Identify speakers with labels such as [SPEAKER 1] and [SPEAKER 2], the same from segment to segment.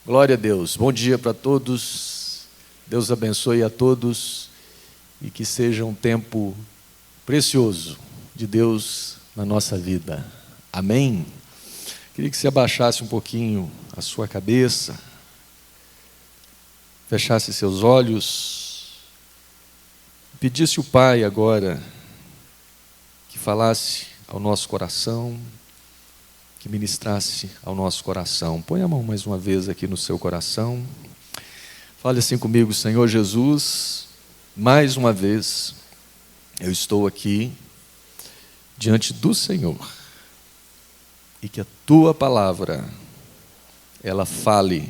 [SPEAKER 1] Glória a Deus. Bom dia para todos. Deus abençoe a todos e que seja um tempo precioso de Deus na nossa vida. Amém? Queria que você abaixasse um pouquinho a sua cabeça, fechasse seus olhos, pedisse ao Pai agora que falasse ao nosso coração, que ministrasse ao nosso coração. Põe a mão mais uma vez aqui no seu coração. Fale assim comigo: Senhor Jesus, mais uma vez eu estou aqui diante do Senhor e que a Tua palavra, ela fale,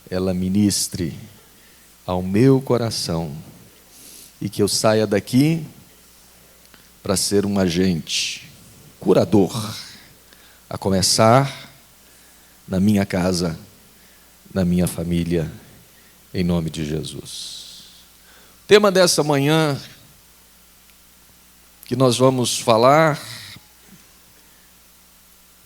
[SPEAKER 1] ela ministre ao meu coração e que eu saia daqui para ser um agente curador, a começar na minha casa, na minha família, em nome de Jesus. O tema dessa manhã que nós vamos falar,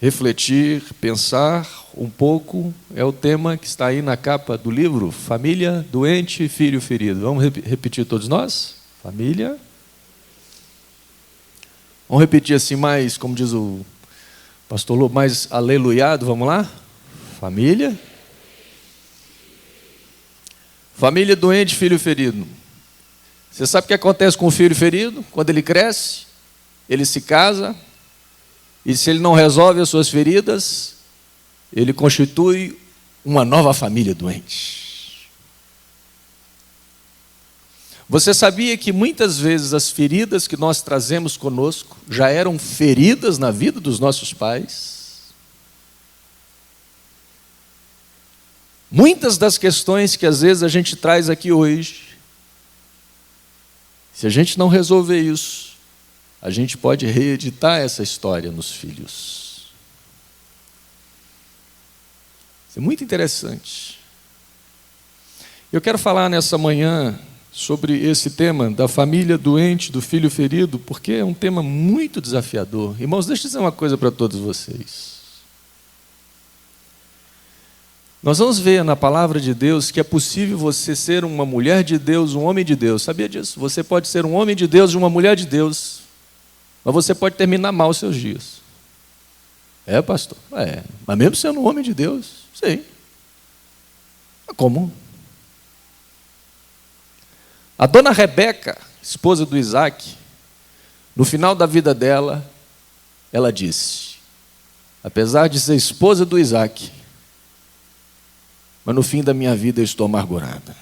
[SPEAKER 1] refletir, pensar um pouco, é o tema que está aí na capa do livro, Família Doente, Filho Ferido. Vamos repetir todos nós? Família. Vamos repetir assim mais, como diz o pastor Lobo, mais aleluiado, vamos lá? Família. Família doente, filho ferido. Você sabe o que acontece com o filho ferido? Quando ele cresce, ele se casa, e se ele não resolve as suas feridas, ele constitui uma nova família doente. Você sabia que muitas vezes as feridas que nós trazemos conosco já eram feridas na vida dos nossos pais? Muitas das questões que às vezes a gente traz aqui hoje, se a gente não resolver isso, a gente pode reeditar essa história nos filhos. Isso é muito interessante. Eu quero falar nessa manhã sobre esse tema da família doente, do filho ferido, porque é um tema muito desafiador. Irmãos, deixa eu dizer uma coisa para todos vocês. Nós vamos ver na palavra de Deus que é possível você ser uma mulher de Deus, um homem de Deus. Sabia disso? Você pode ser um homem de Deus e uma mulher de Deus, mas você pode terminar mal os seus dias. É, pastor? É. Mas mesmo sendo um homem de Deus, sim. Como? A dona Rebeca, esposa do Isaac, no final da vida dela, ela disse: apesar de ser esposa do Isaac, mas no fim da minha vida eu estou amargurada.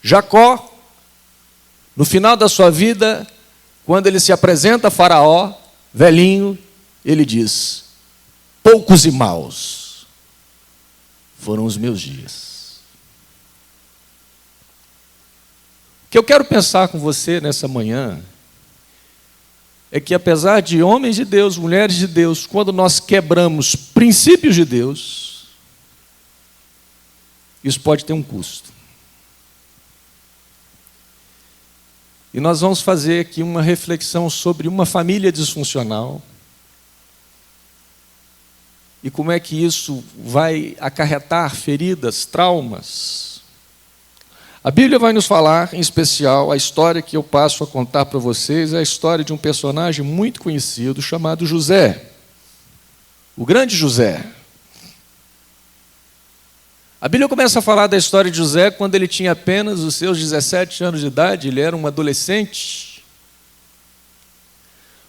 [SPEAKER 1] Jacó, no final da sua vida, quando ele se apresenta a Faraó, velhinho, ele diz: poucos e maus foram os meus dias. O que eu quero pensar com você nessa manhã é que, apesar de homens de Deus, mulheres de Deus, quando nós quebramos princípios de Deus, isso pode ter um custo. E nós vamos fazer aqui uma reflexão sobre uma família disfuncional e como é que isso vai acarretar feridas, traumas. A Bíblia vai nos falar, em especial, a história que eu passo a contar para vocês, é a história de um personagem muito conhecido chamado José, o grande José. A Bíblia começa a falar da história de José quando ele tinha apenas os seus 17 anos de idade, ele era um adolescente.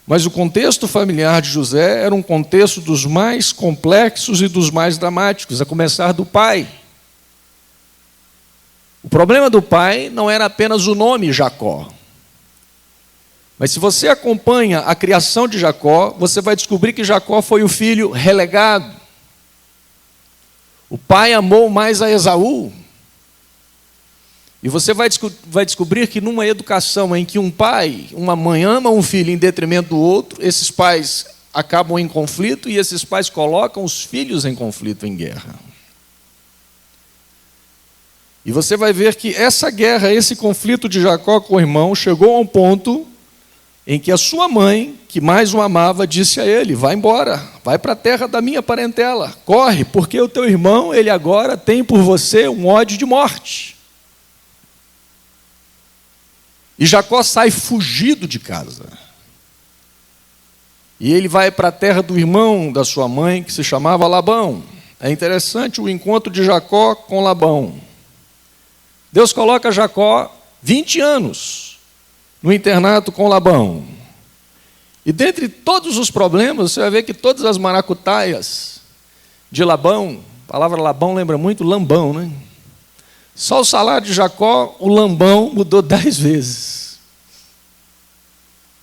[SPEAKER 1] Mas o contexto familiar de José era um contexto dos mais complexos e dos mais dramáticos, a começar do pai. O problema do pai não era apenas o nome Jacó. Mas se você acompanha a criação de Jacó, você vai descobrir que Jacó foi o filho relegado. O pai amou mais a Esaú. E você vai descobrir que numa educação em que um pai, uma mãe ama um filho em detrimento do outro, esses pais acabam em conflito e esses pais colocam os filhos em conflito, em guerra. E você vai ver que essa guerra, esse conflito de Jacó com o irmão, chegou a um ponto em que a sua mãe, que mais o amava, disse a ele: vai embora, vai para a terra da minha parentela, corre, porque o teu irmão, ele agora tem por você um ódio de morte. E Jacó sai fugido de casa. E ele vai para a terra do irmão da sua mãe, que se chamava Labão. É interessante o encontro de Jacó com Labão. Deus coloca Jacó 20 anos no internato com Labão. E dentre todos os problemas, você vai ver que todas as maracutaias de Labão, a palavra Labão lembra muito lambão, né? Só o salário de Jacó, o lambão mudou 10 vezes.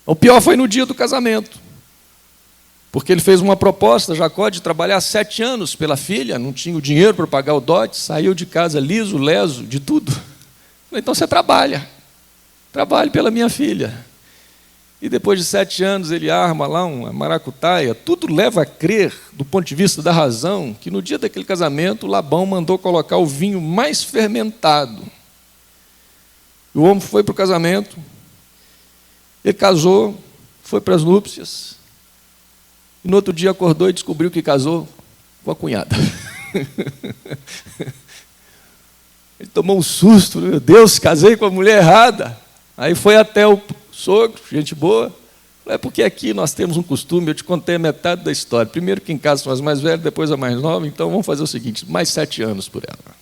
[SPEAKER 1] O pior foi no dia do casamento. Porque ele fez uma proposta, Jacó, de trabalhar 7 anos pela filha, não tinha o dinheiro para pagar o dote, saiu de casa liso, leso, de tudo. Falei, então você trabalhe pela minha filha. E depois de 7 anos ele arma lá uma maracutaia. Tudo leva a crer, do ponto de vista da razão, que no dia daquele casamento, Labão mandou colocar o vinho mais fermentado. O homem foi para o casamento, ele casou, foi para as núpcias, e no outro dia acordou e descobriu que casou com a cunhada. Ele tomou um susto, meu Deus, casei com a mulher errada. Aí foi até o sogro, gente boa. É porque aqui nós temos um costume, eu te contei a metade da história. Primeiro quem casa são as mais velhas, depois a mais nova, então vamos fazer o seguinte, mais 7 anos por ela.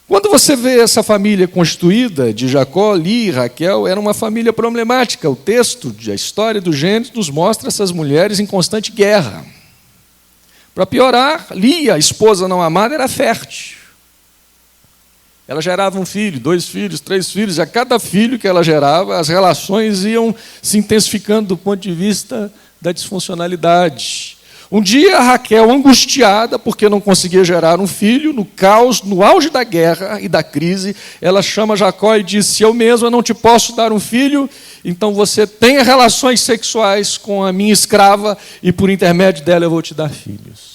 [SPEAKER 1] Quando você vê essa família constituída de Jacó, Lia e Raquel, era uma família problemática. O texto, a história do Gênesis, nos mostra essas mulheres em constante guerra. Para piorar, Lia, a esposa não amada, era fértil. Ela gerava um filho, 2 filhos, 3 filhos, e a cada filho que ela gerava, as relações iam se intensificando do ponto de vista da disfuncionalidade. Um dia, Raquel, angustiada, porque não conseguia gerar um filho, no caos, no auge da guerra e da crise, ela chama Jacó e diz: se eu mesma não te posso dar um filho, então você tenha relações sexuais com a minha escrava, e por intermédio dela eu vou te dar filhos.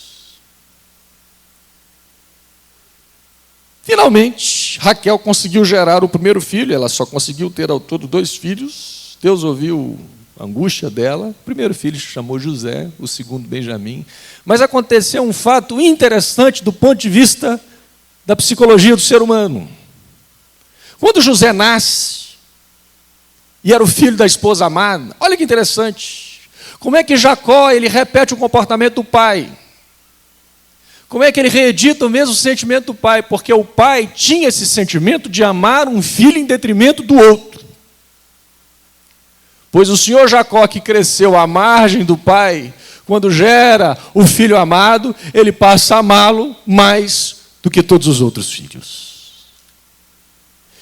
[SPEAKER 1] Finalmente, Raquel conseguiu gerar o primeiro filho, ela só conseguiu ter ao todo 2 filhos. Deus ouviu a angústia dela. O primeiro filho se chamou José, o segundo Benjamim. Mas aconteceu um fato interessante do ponto de vista da psicologia do ser humano. Quando José nasce, e era o filho da esposa amada, olha que interessante, como é que Jacó ele repete o comportamento do pai. Como é que ele reedita o mesmo sentimento do pai? Porque o pai tinha esse sentimento de amar um filho em detrimento do outro. Pois o senhor Jacó, que cresceu à margem do pai, quando gera o filho amado, ele passa a amá-lo mais do que todos os outros filhos.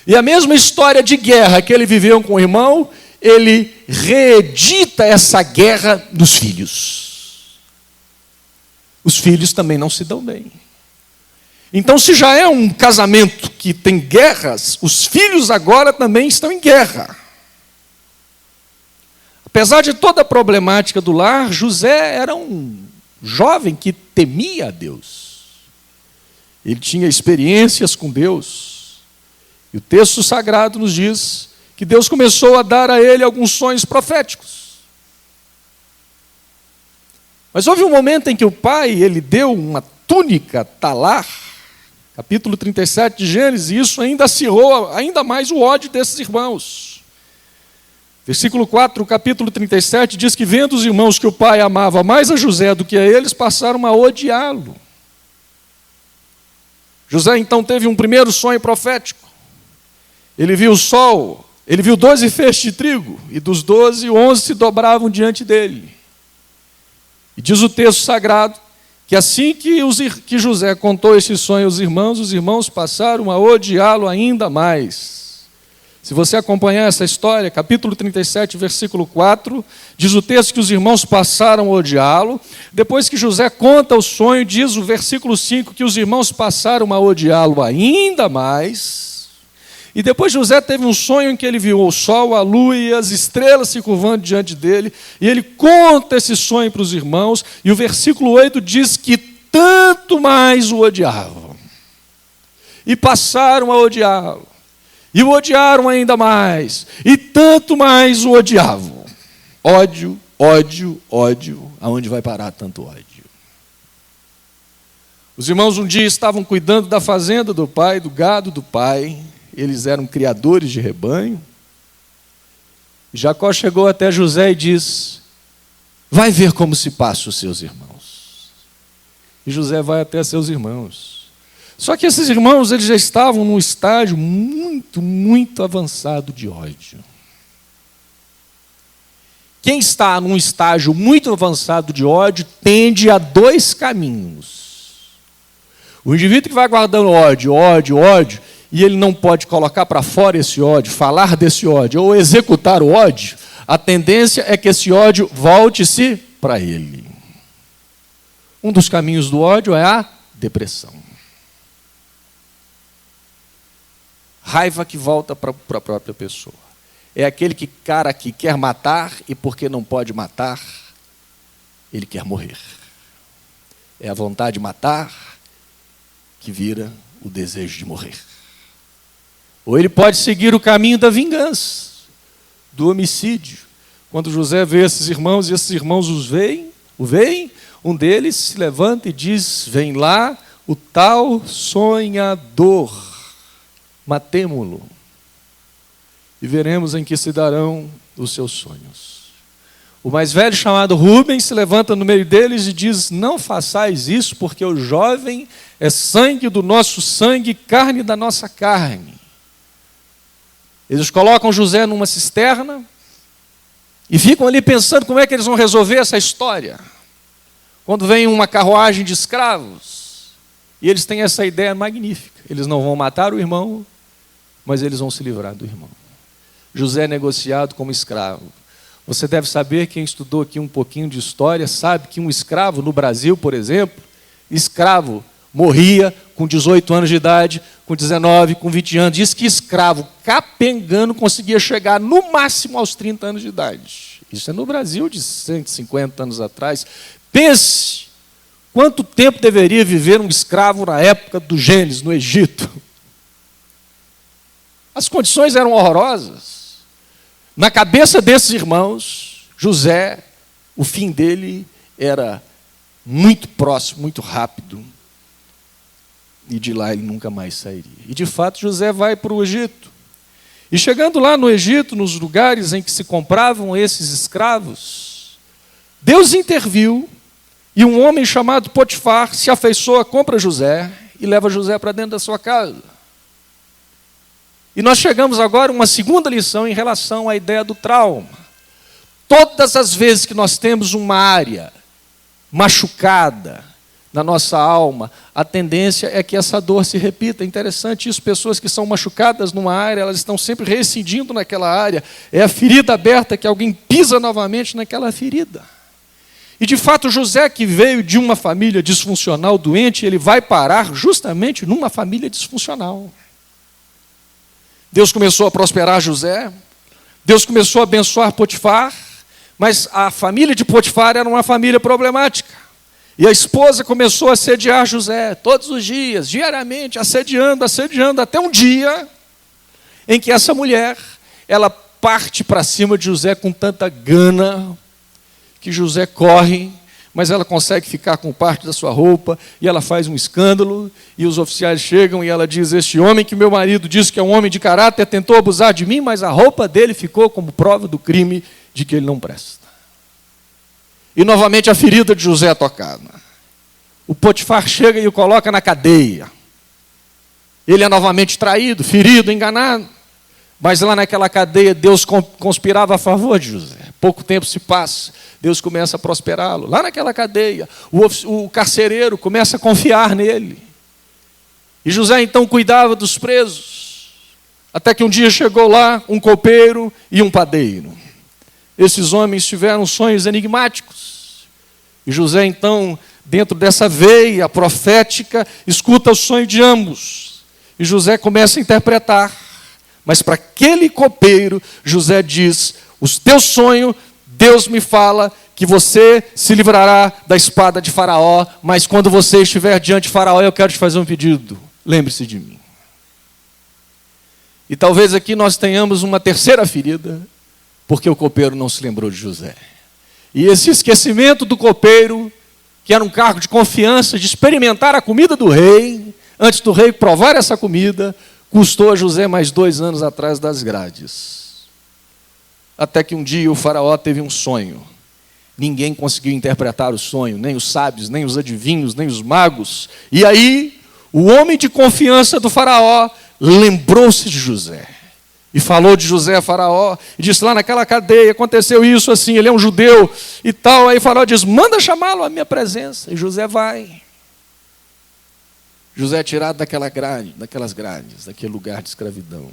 [SPEAKER 1] E a mesma história de guerra que ele viveu com o irmão, ele reedita essa guerra nos filhos. Os filhos também não se dão bem. Então, se já é um casamento que tem guerras, os filhos agora também estão em guerra. Apesar de toda a problemática do lar, José era um jovem que temia a Deus. Ele tinha experiências com Deus. E o texto sagrado nos diz que Deus começou a dar a ele alguns sonhos proféticos. Mas houve um momento em que o pai, ele deu uma túnica talar, capítulo 37 de Gênesis, e isso ainda acirrou ainda mais o ódio desses irmãos. Versículo 4, capítulo 37, diz que vendo os irmãos que o pai amava mais a José do que a eles, passaram a odiá-lo. José então teve um primeiro sonho profético. Ele viu o sol, ele viu 12 feixes de trigo, e dos 12, 11 se dobravam diante dele. E diz o texto sagrado que assim que José contou esse sonho aos irmãos, os irmãos passaram a odiá-lo ainda mais. Se você acompanhar essa história, capítulo 37, versículo 4, diz o texto que os irmãos passaram a odiá-lo. Depois que José conta o sonho, diz o versículo 5 que os irmãos passaram a odiá-lo ainda mais. E depois José teve um sonho em que ele viu o sol, a lua e as estrelas se curvando diante dele, e ele conta esse sonho para os irmãos, e o versículo 8 diz que tanto mais o odiavam, e passaram a odiá-lo. E o odiaram ainda mais, e tanto mais o odiavam. Ódio, ódio, ódio. Aonde vai parar tanto ódio? Os irmãos um dia estavam cuidando da fazenda do pai, do gado do pai. Eles eram criadores de rebanho. Jacó chegou até José e disse: vai ver como se passam os seus irmãos. E José vai até seus irmãos. Só que esses irmãos, eles já estavam num estágio muito, muito avançado de ódio. Quem está num estágio muito avançado de ódio tende a dois caminhos. O indivíduo que vai guardando ódio, ódio, ódio, e ele não pode colocar para fora esse ódio, falar desse ódio, ou executar o ódio, a tendência é que esse ódio volte-se para ele. Um dos caminhos do ódio é a depressão. Raiva que volta para a própria pessoa. É aquele cara que quer matar e porque não pode matar, ele quer morrer. É a vontade de matar que vira o desejo de morrer. Ou ele pode seguir o caminho da vingança, do homicídio. Quando José vê esses irmãos e esses irmãos o veem, um deles se levanta e diz: vem lá o tal sonhador. Matemo-lo, e veremos em que se darão os seus sonhos. O mais velho, chamado Rubens, se levanta no meio deles e diz: não façais isso, porque o jovem é sangue do nosso sangue, carne da nossa carne. Eles colocam José numa cisterna e ficam ali pensando como é que eles vão resolver essa história. Quando vem uma carruagem de escravos, e eles têm essa ideia magnífica: eles não vão matar o irmão, mas eles vão se livrar do irmão. José é negociado como escravo. Você deve saber, quem estudou aqui um pouquinho de história, sabe que um escravo no Brasil, por exemplo, escravo morria com 18 anos de idade, com 19, com 20 anos. Diz que escravo capengando conseguia chegar no máximo aos 30 anos de idade. Isso é no Brasil de 150 anos atrás. Pense quanto tempo deveria viver um escravo na época do Gênesis, no Egito. As condições eram horrorosas. Na cabeça desses irmãos, José, o fim dele era muito próximo, muito rápido. E de lá ele nunca mais sairia. E de fato José vai para o Egito. E chegando lá no Egito, nos lugares em que se compravam esses escravos, Deus interviu e um homem chamado Potifar se afeiçoa, compra José e leva José para dentro da sua casa. E nós chegamos agora a uma segunda lição em relação à ideia do trauma. Todas as vezes que nós temos uma área machucada na nossa alma, a tendência é que essa dor se repita. É interessante isso, pessoas que são machucadas numa área, elas estão sempre reincidindo naquela área. É a ferida aberta que alguém pisa novamente naquela ferida. E de fato José, que veio de uma família disfuncional, doente, ele vai parar justamente numa família disfuncional. Deus começou a prosperar José, Deus começou a abençoar Potifar, mas a família de Potifar era uma família problemática. E a esposa começou a assediar José, todos os dias, diariamente, assediando, até um dia em que essa mulher, ela parte para cima de José com tanta gana, que José corre, mas ela consegue ficar com parte da sua roupa, e ela faz um escândalo, e os oficiais chegam e ela diz: este homem que meu marido disse que é um homem de caráter, tentou abusar de mim, mas a roupa dele ficou como prova do crime de que ele não presta. E novamente a ferida de José é tocada. O Potifar chega e o coloca na cadeia. Ele é novamente traído, ferido, enganado. Mas lá naquela cadeia, Deus conspirava a favor de José. Pouco tempo se passa, Deus começa a prosperá-lo. Lá naquela cadeia, o carcereiro começa a confiar nele. E José então cuidava dos presos. Até que um dia chegou lá um copeiro e um padeiro. Esses homens tiveram sonhos enigmáticos. E José então, dentro dessa veia profética, escuta o sonho de ambos. E José começa a interpretar. Mas para aquele copeiro, José diz: o teu sonho, Deus me fala que você se livrará da espada de Faraó, mas quando você estiver diante de Faraó, eu quero te fazer um pedido. Lembre-se de mim. E talvez aqui nós tenhamos uma terceira ferida, porque o copeiro não se lembrou de José. E esse esquecimento do copeiro, que era um cargo de confiança, de experimentar a comida do rei, antes do rei provar essa comida, custou a José mais 2 anos atrás das grades. Até que um dia o faraó teve um sonho. Ninguém conseguiu interpretar o sonho, nem os sábios, nem os adivinhos, nem os magos. E aí, o homem de confiança do faraó lembrou-se de José. E falou de José a faraó, e disse: lá naquela cadeia aconteceu isso assim, ele é um judeu e tal. Aí o faraó diz: manda chamá-lo à minha presença. E José vai. José é tirado daquelas grades, daquele lugar de escravidão.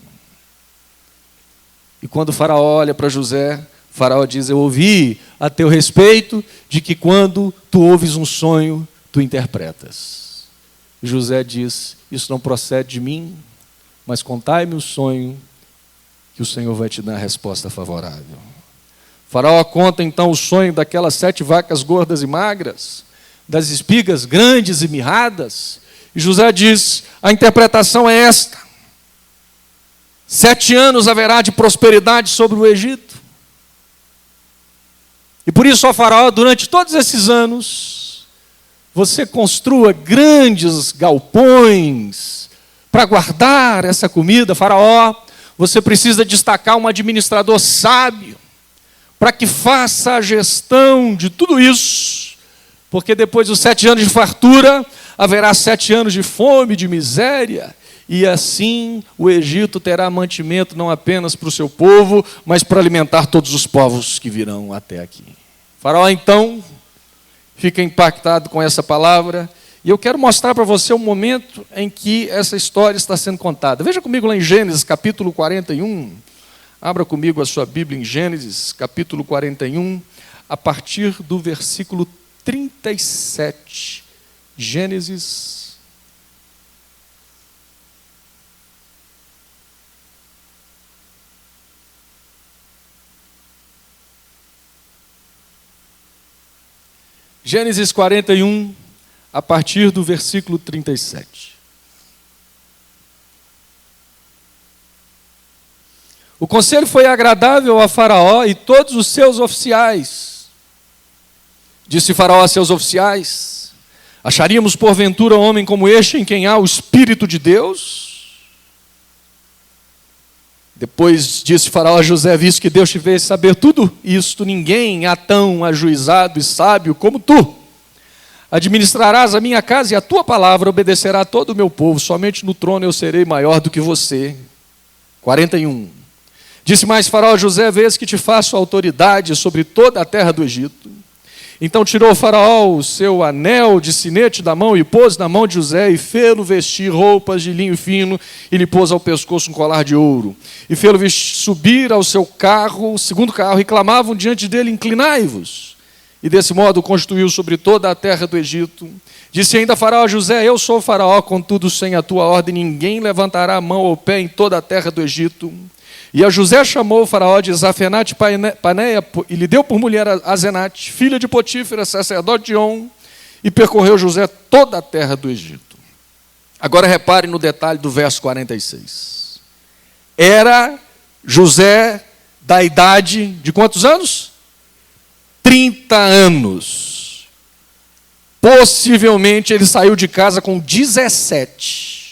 [SPEAKER 1] E quando o faraó olha para José, o faraó diz: eu ouvi a teu respeito de que quando tu ouves um sonho, tu interpretas. E José diz: isso não procede de mim, mas contai-me o sonho, que o Senhor vai te dar a resposta favorável. O faraó conta então o sonho daquelas 7 vacas gordas e magras, das espigas grandes e mirradas. E José diz: a interpretação é esta: 7 anos haverá de prosperidade sobre o Egito. E por isso, ó faraó, durante todos esses anos, você construa grandes galpões para guardar essa comida. Faraó, você precisa destacar um administrador sábio para que faça a gestão de tudo isso, porque depois dos 7 anos de fartura, haverá 7 anos de fome, de miséria, e assim o Egito terá mantimento não apenas para o seu povo, mas para alimentar todos os povos que virão até aqui. O faraó então fica impactado com essa palavra, e eu quero mostrar para você o momento em que essa história está sendo contada. Veja comigo lá em Gênesis, capítulo 41. Abra comigo a sua Bíblia em Gênesis, capítulo 41, a partir do versículo 37. Gênesis. Gênesis 41, a partir do versículo 37. O conselho foi agradável a Faraó e todos os seus oficiais. Disse Faraó a seus oficiais: acharíamos porventura homem como este em quem há o Espírito de Deus? Depois disse Faraó a José: visto que Deus te fez saber tudo isto, ninguém há tão ajuizado e sábio como tu. Administrarás a minha casa e a tua palavra obedecerá a todo o meu povo. Somente no trono eu serei maior do que você. 41. Disse mais Faraó a José: vês que te faço autoridade sobre toda a terra do Egito. Então tirou o Faraó o seu anel de sinete da mão e pôs na mão de José, e fê-lo vestir roupas de linho fino, e lhe pôs ao pescoço um colar de ouro. E fê-lo subir ao seu carro, o segundo carro, e clamavam diante dele: inclinai-vos. E desse modo constituiu sobre toda a terra do Egito. Disse ainda Faraó a José: eu sou o Faraó, contudo sem a tua ordem ninguém levantará a mão ou pé em toda a terra do Egito. E a José chamou o Faraó de Zafenate Paneia, e lhe deu por mulher a Zenate, filha de Potífera, sacerdote de On, e percorreu José toda a terra do Egito. Agora repare no detalhe do verso 46. Era José da idade de quantos anos? 30 anos. Possivelmente ele saiu de casa com 17.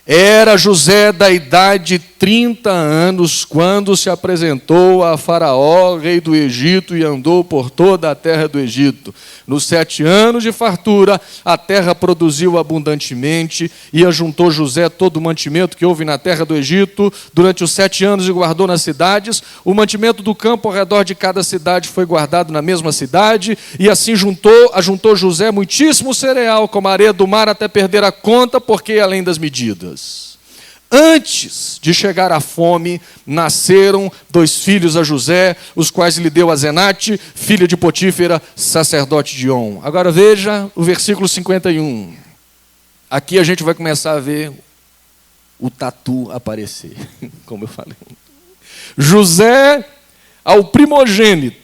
[SPEAKER 1] Era José da idade de 30 anos quando se apresentou a Faraó, rei do Egito, e andou por toda a terra do Egito. Nos 7 anos de fartura, a terra produziu abundantemente, e ajuntou José todo o mantimento que houve na terra do Egito durante os 7 anos e guardou nas cidades. O mantimento do campo ao redor de cada cidade foi guardado na mesma cidade, e assim ajuntou José muitíssimo cereal, como a areia do mar, até perder a conta, porque além das medidas. Antes de chegar a fome, nasceram 2 filhos a José, os quais lhe deu a Zenate, filha de Potífera, sacerdote de On. Agora veja o versículo 51. Aqui a gente vai começar a ver o tatu aparecer, como eu falei. José, ao primogênito,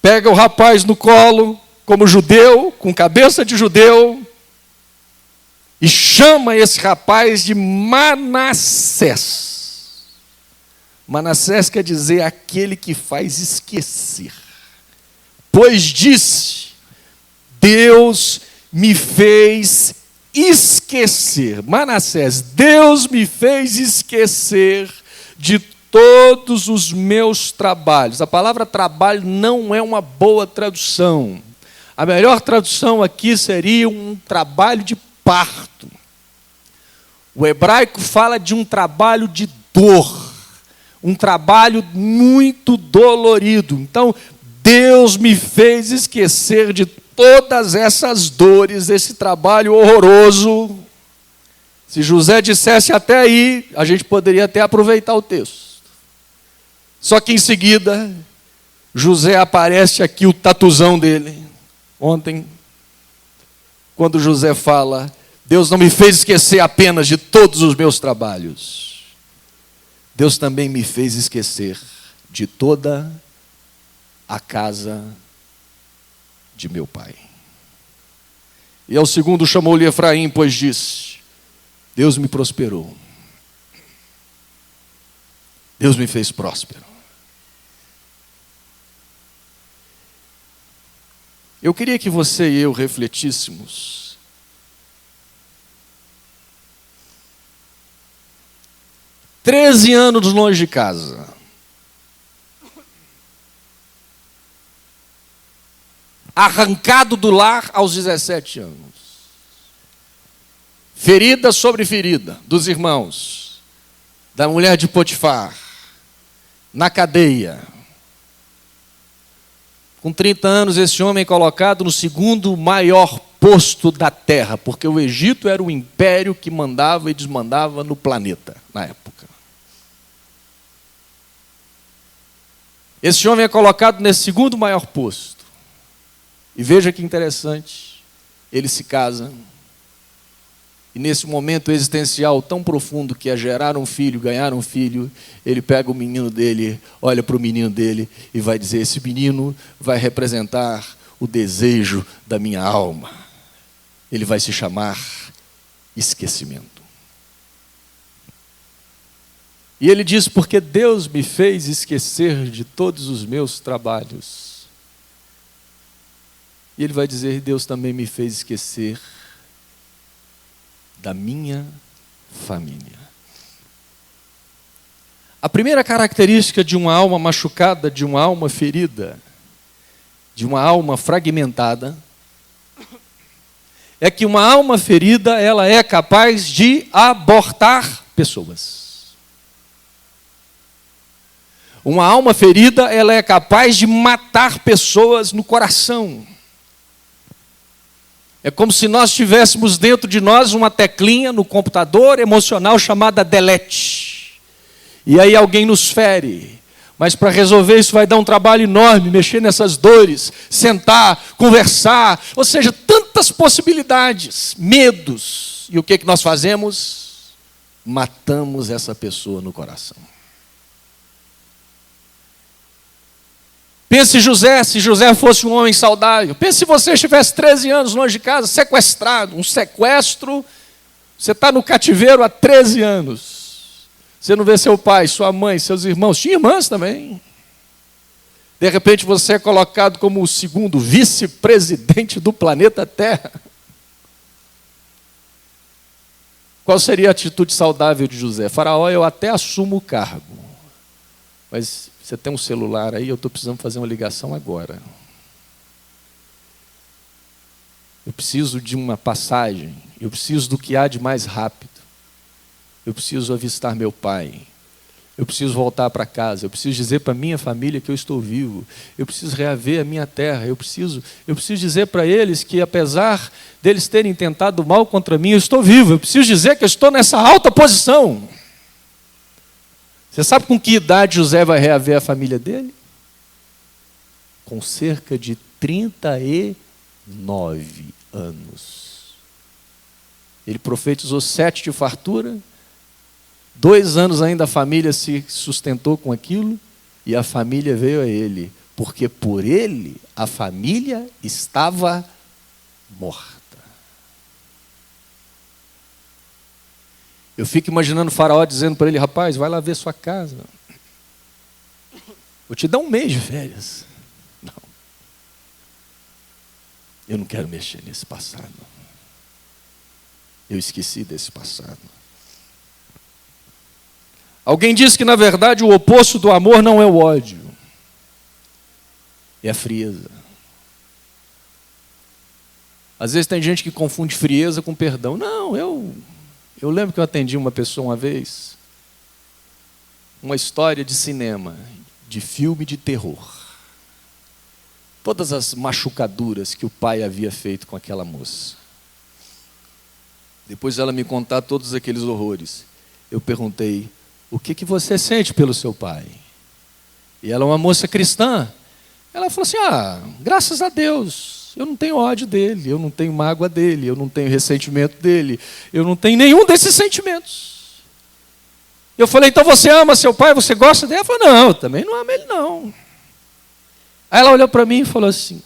[SPEAKER 1] pega o rapaz no colo, como judeu, com cabeça de judeu, e chama esse rapaz de Manassés. Manassés quer dizer aquele que faz esquecer. Pois disse: Deus me fez esquecer. Manassés, Deus me fez esquecer de todos os meus trabalhos. A palavra trabalho não é uma boa tradução. A melhor tradução aqui seria um trabalho de parto. O hebraico fala de um trabalho de dor, um trabalho muito dolorido. Então, Deus me fez esquecer de todas essas dores, esse trabalho horroroso. Se José dissesse até aí, a gente poderia até aproveitar o texto. Só que em seguida, José aparece aqui o tatuzão dele. Ontem, quando José fala: Deus não me fez esquecer apenas de todos os meus trabalhos. Deus também me fez esquecer de toda a casa de meu pai. E ao segundo chamou-lhe Efraim, pois disse: Deus me prosperou. Deus me fez próspero. Eu queria que você e eu refletíssemos. Treze anos longe de casa. Arrancado do lar aos 17 anos. Ferida sobre ferida dos irmãos, da mulher de Potifar, na cadeia. Com 30 anos, esse homem é colocado no segundo maior posto da terra, porque o Egito era o império que mandava e desmandava no planeta, na época. Esse homem é colocado nesse segundo maior posto. E veja que interessante, ele se casa. E nesse momento existencial tão profundo que é gerar um filho, ganhar um filho, ele pega o menino dele, olha para o menino dele e vai dizer: esse menino vai representar o desejo da minha alma. Ele vai se chamar esquecimento. E ele diz: porque Deus me fez esquecer de todos os meus trabalhos. E ele vai dizer: Deus também me fez esquecer da minha família. A primeira característica de uma alma machucada, de uma alma ferida, de uma alma fragmentada, é que uma alma ferida, ela é capaz de abortar pessoas. Uma alma ferida, ela é capaz de matar pessoas no coração. É como se nós tivéssemos dentro de nós uma teclinha no computador emocional chamada delete. E aí alguém nos fere. Mas para resolver isso vai dar um trabalho enorme, mexer nessas dores, sentar, conversar. Ou seja, tantas possibilidades, medos. E o que nós fazemos? Matamos essa pessoa no coração. Pense José, se José fosse um homem saudável. Pense se você estivesse 13 anos longe de casa, sequestrado. Um sequestro, você está no cativeiro há 13 anos. Você não vê seu pai, sua mãe, seus irmãos. Tinha irmãs também. De repente você é colocado como o segundo vice-presidente do planeta Terra. Qual seria a atitude saudável de José? Faraó, eu até assumo o cargo. Mas você tem um celular aí, eu estou precisando fazer uma ligação agora. Eu preciso de uma passagem, eu preciso do que há de mais rápido. Eu preciso avistar meu pai. Eu preciso voltar para casa, eu preciso dizer para a minha família que eu estou vivo. Eu preciso reaver a minha terra, eu preciso dizer para eles que apesar deles terem tentado mal contra mim, eu estou vivo. Eu preciso dizer que eu estou nessa alta posição. Você sabe com que idade José vai reaver a família dele? Com cerca de 39 anos. Ele profetizou 7 de fartura. 2 anos ainda a família se sustentou com aquilo. E a família veio a ele. Porque por ele a família estava morta. Eu fico imaginando o faraó dizendo para ele: rapaz, vai lá ver sua casa. Vou te dar um mês de férias. Não. Eu não quero mexer nesse passado. Eu esqueci desse passado. Alguém disse que, na verdade, o oposto do amor não é o ódio. É a frieza. Às vezes tem gente que confunde frieza com perdão. Não, eu lembro que eu atendi uma pessoa uma vez, uma história de cinema, de filme de terror. Todas as machucaduras que o pai havia feito com aquela moça. Depois ela me contar todos aqueles horrores. Eu perguntei: o que você sente pelo seu pai? E ela é uma moça cristã. Ela falou assim: graças a Deus, eu não tenho ódio dele, eu não tenho mágoa dele, eu não tenho ressentimento dele, eu não tenho nenhum desses sentimentos. Eu falei: então você ama seu pai, você gosta dele? Ela falou: não, eu também não amo ele não. Aí ela olhou para mim e falou assim: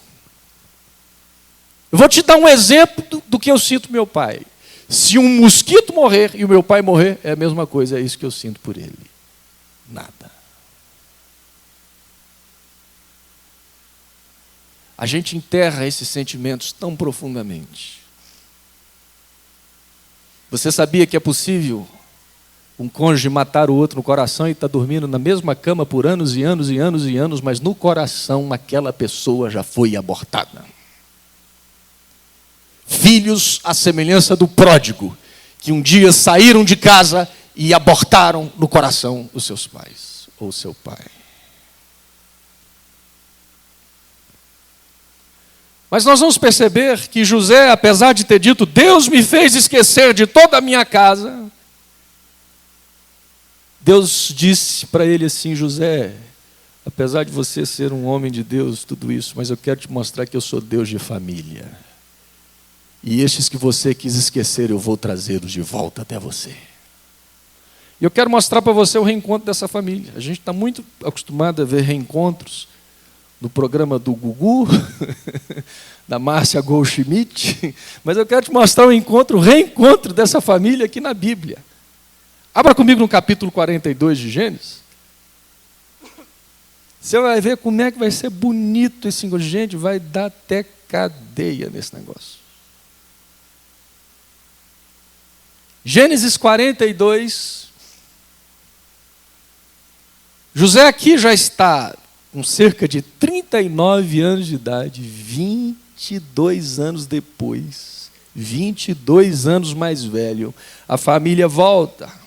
[SPEAKER 1] eu vou te dar um exemplo do que eu sinto meu pai. Se um mosquito morrer e o meu pai morrer, é a mesma coisa, é isso que eu sinto por ele. Nada. A gente enterra esses sentimentos tão profundamente. Você sabia que é possível um cônjuge matar o outro no coração e está dormindo na mesma cama por anos e anos e anos e anos, mas no coração aquela pessoa já foi abortada? Filhos à semelhança do pródigo, que um dia saíram de casa e abortaram no coração os seus pais, ou seu pai. Mas nós vamos perceber que José, apesar de ter dito: Deus me fez esquecer de toda a minha casa, Deus disse para ele assim: José, apesar de você ser um homem de Deus, tudo isso, mas eu quero te mostrar que eu sou Deus de família. E estes que você quis esquecer, eu vou trazê-los de volta até você. E eu quero mostrar para você o reencontro dessa família. A gente está muito acostumado a ver reencontros no programa do Gugu, da Márcia Goldschmidt, mas eu quero te mostrar o reencontro dessa família aqui na Bíblia. Abra comigo no capítulo 42 de Gênesis. Você vai ver como é que vai ser bonito esse encontro. Gente, vai dar até cadeia nesse negócio. Gênesis 42. José aqui já está com cerca de 39 anos de idade, 22 anos depois, 22 anos mais velho, a família volta.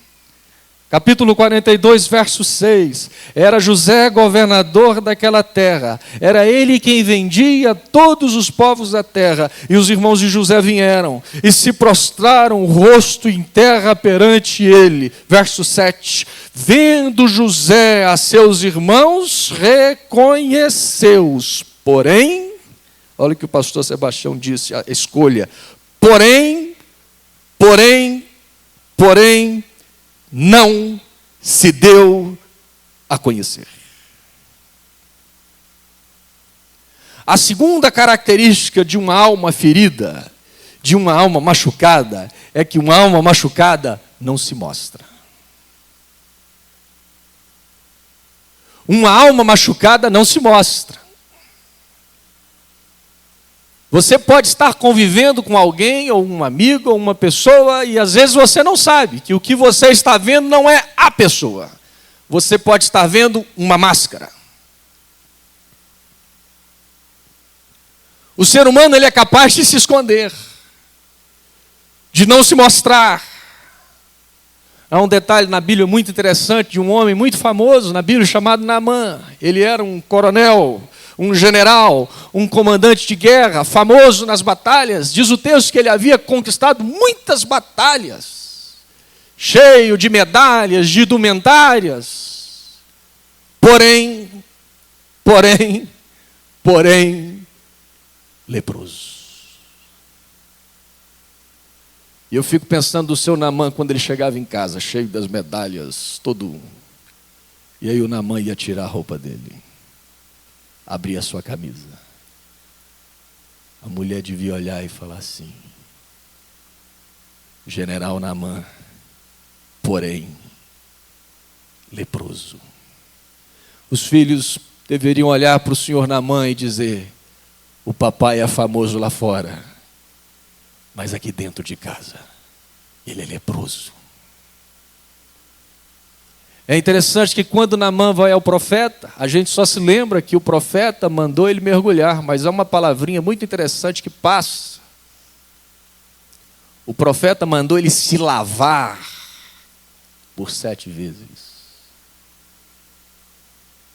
[SPEAKER 1] Capítulo 42, verso 6. Era José governador daquela terra. Era ele quem vendia todos os povos da terra. E os irmãos de José vieram e se prostraram o rosto em terra perante ele. Verso 7. Vendo José a seus irmãos, reconheceu-os. Porém, olha o que o pastor Sebastião disse, a escolha. Porém, não se deu a conhecer. A segunda característica de uma alma ferida, de uma alma machucada, é que uma alma machucada não se mostra. Uma alma machucada não se mostra. Você pode estar convivendo com alguém, ou um amigo, ou uma pessoa, e às vezes você não sabe que o que você está vendo não é a pessoa. Você pode estar vendo uma máscara. O ser humano ele é capaz de se esconder, de não se mostrar. Há um detalhe na Bíblia muito interessante de um homem muito famoso na Bíblia chamado Naamã. Ele era um coronel, um general, um comandante de guerra, famoso nas batalhas. Diz o texto que ele havia conquistado muitas batalhas, cheio de medalhas, de indumentárias. Porém, leproso. E eu fico pensando do seu Naamã quando ele chegava em casa, cheio das medalhas, todo. E aí o Naamã ia tirar a roupa dele. Abrir a sua camisa. A mulher devia olhar e falar assim: General Naamã, porém, leproso. Os filhos deveriam olhar para o senhor Naamã e dizer: o papai é famoso lá fora, mas aqui dentro de casa, ele é leproso. É interessante que quando Naamã vai ao profeta, a gente só se lembra que o profeta mandou ele mergulhar, mas há uma palavrinha muito interessante que passa. O profeta mandou ele se lavar por 7 vezes.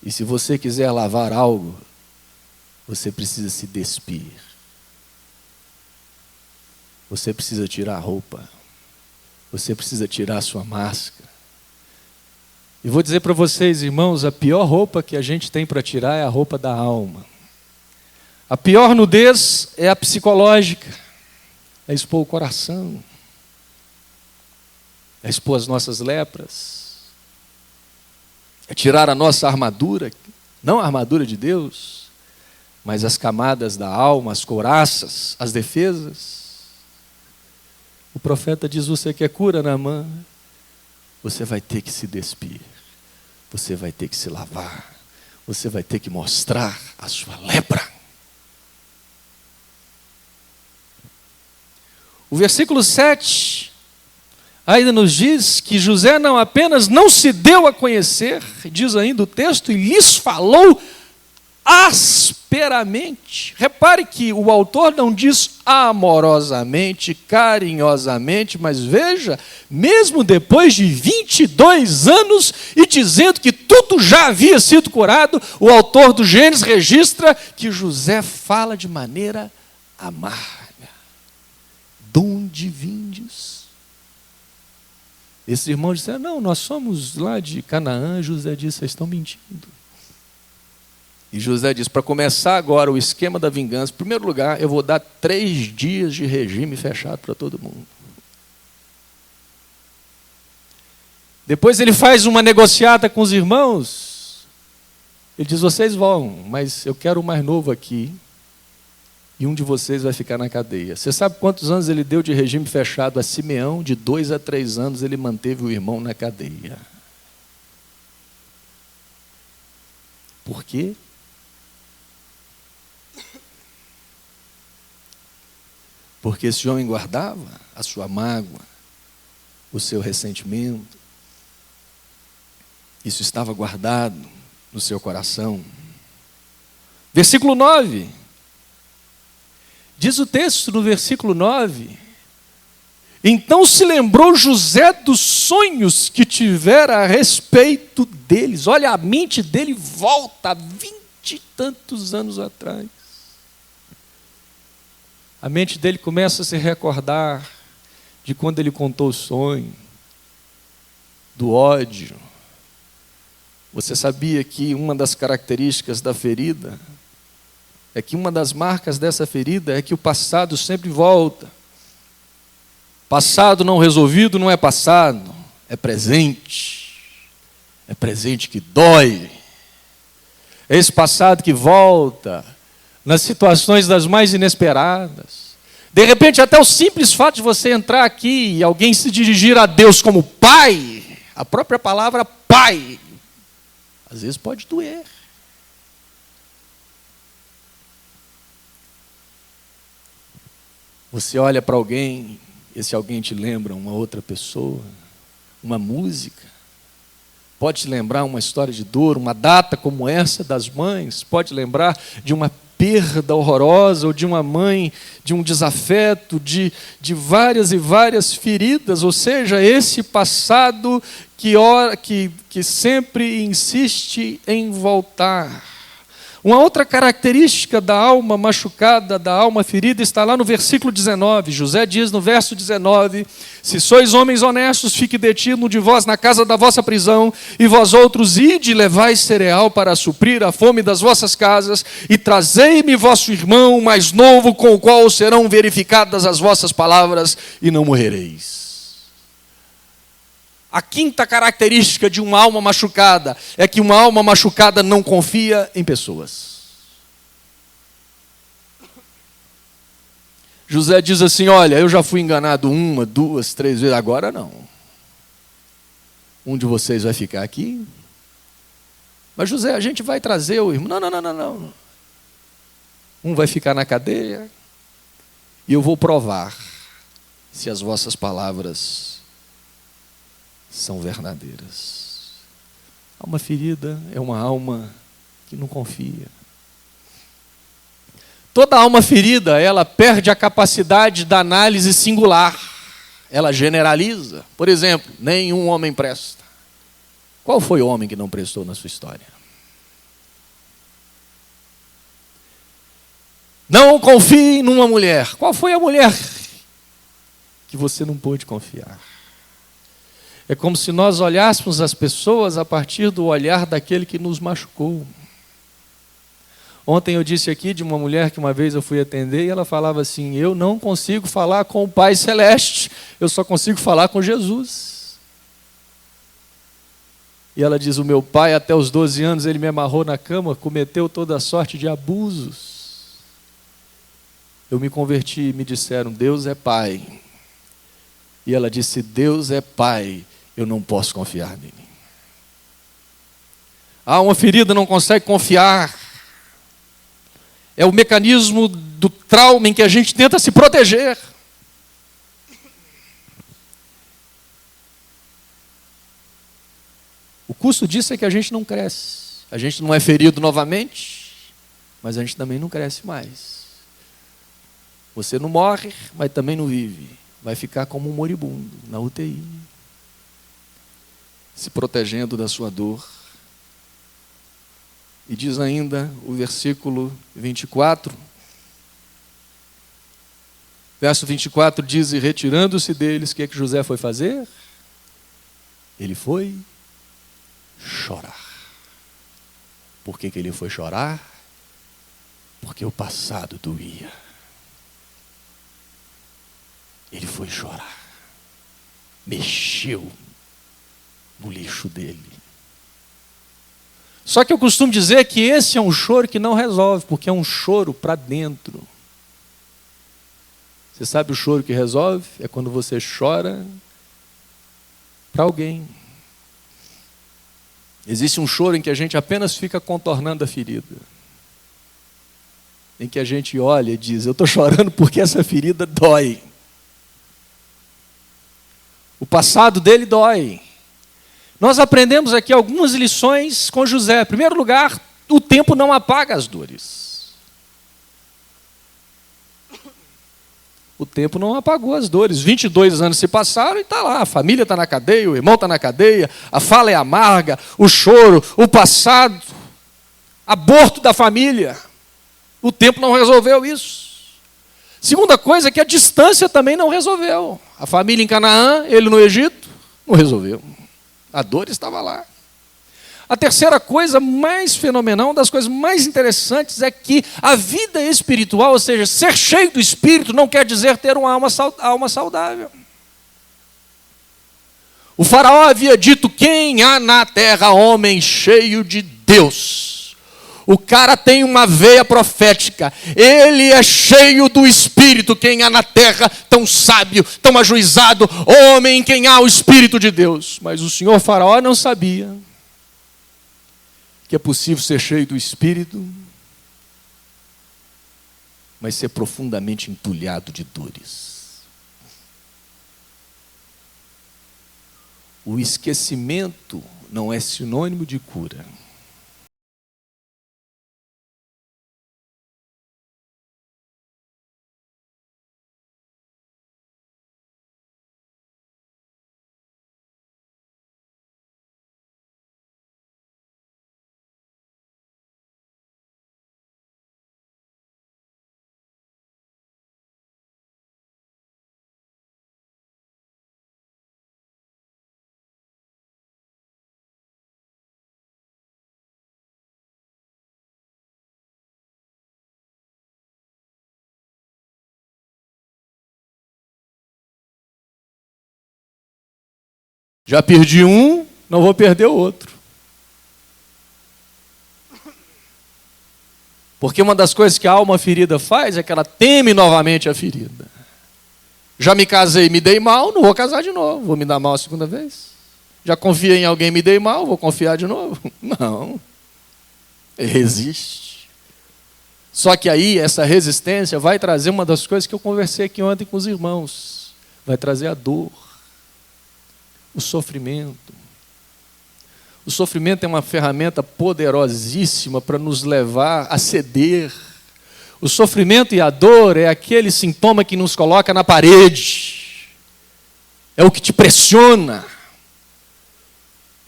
[SPEAKER 1] E se você quiser lavar algo, você precisa se despir. Você precisa tirar a roupa. Você precisa tirar a sua máscara. E vou dizer para vocês, irmãos, a pior roupa que a gente tem para tirar é a roupa da alma. A pior nudez é a psicológica. É expor o coração. É expor as nossas lepras. É tirar a nossa armadura, não a armadura de Deus, mas as camadas da alma, as couraças, as defesas. O profeta diz: você quer cura, Naamã? Você vai ter que se despir, você vai ter que se lavar, você vai ter que mostrar a sua lepra. O versículo 7 ainda nos diz que José não apenas não se deu a conhecer, diz ainda o texto, e lhes falou asperamente. Repare que o autor não diz amorosamente, carinhosamente, mas veja, mesmo depois de 22 anos e dizendo que tudo já havia sido curado, o autor do Gênesis registra que José fala de maneira amarga. De onde vindes? Esses irmãos disseram: não, nós somos lá de Canaã. José disse: vocês estão mentindo. E José diz: para começar agora o esquema da vingança, em primeiro lugar, eu vou dar 3 dias de regime fechado para todo mundo. Depois ele faz uma negociata com os irmãos. Ele diz: vocês vão, mas eu quero o mais novo aqui. E um de vocês vai ficar na cadeia. Você sabe quantos anos ele deu de regime fechado a Simeão? De 2 a 3 anos ele manteve o irmão na cadeia. Por quê? Porque esse homem guardava a sua mágoa, o seu ressentimento. Isso estava guardado no seu coração. Versículo 9. Diz o texto no versículo 9: então se lembrou José dos sonhos que tivera a respeito deles. Olha, a mente dele volta a 20 e tantos anos atrás. A mente dele começa a se recordar de quando ele contou o sonho, do ódio. Você sabia que uma das características da ferida é que uma das marcas dessa ferida é que o passado sempre volta. Passado não resolvido não é passado, é presente. É presente que dói. É esse passado que volta nas situações das mais inesperadas. De repente, até o simples fato de você entrar aqui e alguém se dirigir a Deus como Pai, a própria palavra Pai, às vezes pode doer. Você olha para alguém, esse alguém te lembra uma outra pessoa, uma música, pode te lembrar uma história de dor, uma data como essa das mães, pode lembrar de uma perda horrorosa, ou de uma mãe, de um desafeto, de várias e várias feridas, ou seja, esse passado que sempre insiste em voltar. Uma outra característica da alma machucada, da alma ferida, está lá no versículo 19. José diz no verso 19: se sois homens honestos, fique detido de vós na casa da vossa prisão, e vós outros ide e levai cereal para suprir a fome das vossas casas, e trazei-me vosso irmão mais novo, com o qual serão verificadas as vossas palavras, e não morrereis. A quinta característica de uma alma machucada é que uma alma machucada não confia em pessoas. José diz assim: olha, eu já fui enganado 1, 2, 3 vezes, agora não. Um de vocês vai ficar aqui. Mas José, a gente vai trazer o irmão. Não. Um vai ficar na cadeia e eu vou provar se as vossas palavras são verdadeiras. Alma ferida é uma alma que não confia. Toda alma ferida, ela perde a capacidade da análise singular. Ela generaliza. Por exemplo, nenhum homem presta. Qual foi o homem que não prestou na sua história? Não confie numa mulher. Qual foi a mulher que você não pôde confiar? É como se nós olhássemos as pessoas a partir do olhar daquele que nos machucou. Ontem eu disse aqui de uma mulher que uma vez eu fui atender e ela falava assim: eu não consigo falar com o Pai Celeste, eu só consigo falar com Jesus. E ela diz: o meu pai até os 12 anos ele me amarrou na cama, cometeu toda a sorte de abusos. Eu me converti e me disseram: Deus é Pai. E ela disse: Deus é Pai, eu não posso confiar nele. A alma ferida não consegue confiar. É o mecanismo do trauma em que a gente tenta se proteger. O custo disso é que a gente não cresce. A gente não é ferido novamente, mas a gente também não cresce mais. Você não morre, mas também não vive. Vai ficar como um moribundo na UTI, se protegendo da sua dor. E diz ainda o versículo 24. Verso 24 diz: e retirando-se deles, o que é que José foi fazer? Ele foi chorar. Por que ele foi chorar? Porque o passado doía. Ele foi chorar. Mexeu no lixo dele. Só que eu costumo dizer que esse é um choro que não resolve, porque é um choro para dentro. Você sabe o choro que resolve? É quando você chora para alguém. Existe um choro em que a gente apenas fica contornando a ferida. Em que a gente olha e diz: eu estou chorando porque essa ferida dói. O passado dele dói. Nós aprendemos aqui algumas lições com José. Em primeiro lugar, o tempo não apaga as dores. O tempo não apagou as dores. 22 anos se passaram e está lá. A família está na cadeia, o irmão está na cadeia, a fala é amarga, o choro, o passado, aborto da família. O tempo não resolveu isso. Segunda coisa é que a distância também não resolveu. A família em Canaã, ele no Egito, não resolveu. A dor estava lá. A terceira coisa mais fenomenal, uma das coisas mais interessantes, é que a vida espiritual, ou seja, ser cheio do Espírito, não quer dizer ter uma alma saudável. O faraó havia dito: quem há na terra homem cheio de Deus? O cara tem uma veia profética, ele é cheio do Espírito. Quem há na terra tão sábio, tão ajuizado, homem em quem há o Espírito de Deus. Mas o senhor faraó não sabia que é possível ser cheio do Espírito, mas ser profundamente entulhado de dores. O esquecimento não é sinônimo de cura. Já perdi um, não vou perder o outro. Porque uma das coisas que a alma ferida faz é que ela teme novamente a ferida. Já me casei e me dei mal, não vou casar de novo. Vou me dar mal a segunda vez. Já confiei em alguém, me dei mal, vou confiar de novo? Não. Ele resiste. Só que aí, essa resistência vai trazer uma das coisas que eu conversei aqui ontem com os irmãos. Vai trazer a dor, o sofrimento. O sofrimento é uma ferramenta poderosíssima para nos levar a ceder. O sofrimento e a dor é aquele sintoma que nos coloca na parede. É o que te pressiona.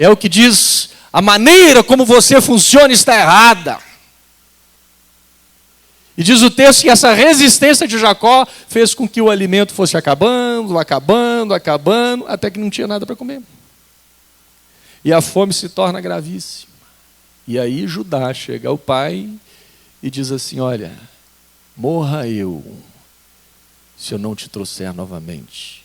[SPEAKER 1] É o que diz, a maneira como você funciona está errada. E diz o texto que essa resistência de Jacó fez com que o alimento fosse acabando, até que não tinha nada para comer. E a fome se torna gravíssima. E aí Judá chega ao pai e diz assim, olha, morra eu, se eu não te trouxer novamente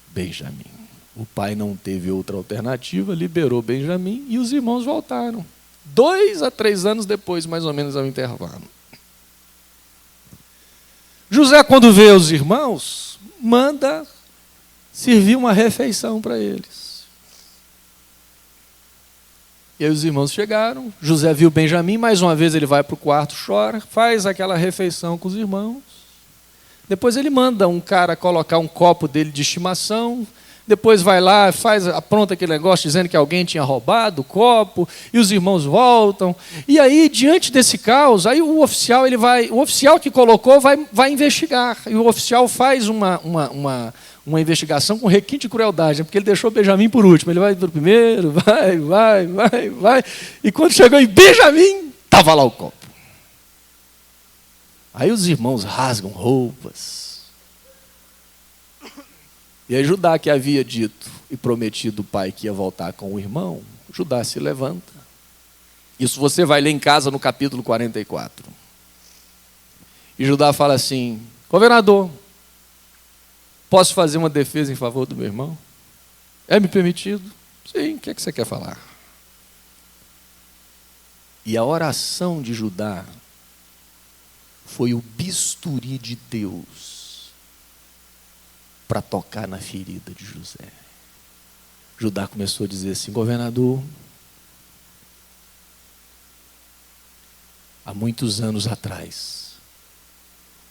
[SPEAKER 1] Benjamim. O pai não teve outra alternativa, liberou Benjamim e os irmãos voltaram. 2 a 3 anos depois, mais ou menos, ao intervalo. José, quando vê os irmãos, manda servir uma refeição para eles. E aí os irmãos chegaram, José viu Benjamim, mais uma vez ele vai para o quarto, chora, faz aquela refeição com os irmãos. Depois ele manda um cara colocar um copo dele de estimação, depois vai lá, apronta aquele negócio dizendo que alguém tinha roubado o copo, e os irmãos voltam. E aí, diante desse caos, aí o oficial que colocou vai investigar. E o oficial faz uma investigação com requinte de crueldade, porque ele deixou Benjamim por último. Ele vai para o primeiro, vai. E quando chegou em Benjamim, estava lá o copo. Aí os irmãos rasgam roupas. E aí Judá, que havia dito e prometido o pai que ia voltar com o irmão, Judá se levanta. Isso você vai ler em casa no capítulo 44. E Judá fala assim, governador, posso fazer uma defesa em favor do meu irmão? É me permitido? Sim, o que é que você quer falar? E a oração de Judá foi o bisturi de Deus para tocar na ferida de José. Judá começou a dizer assim, governador, há muitos anos atrás,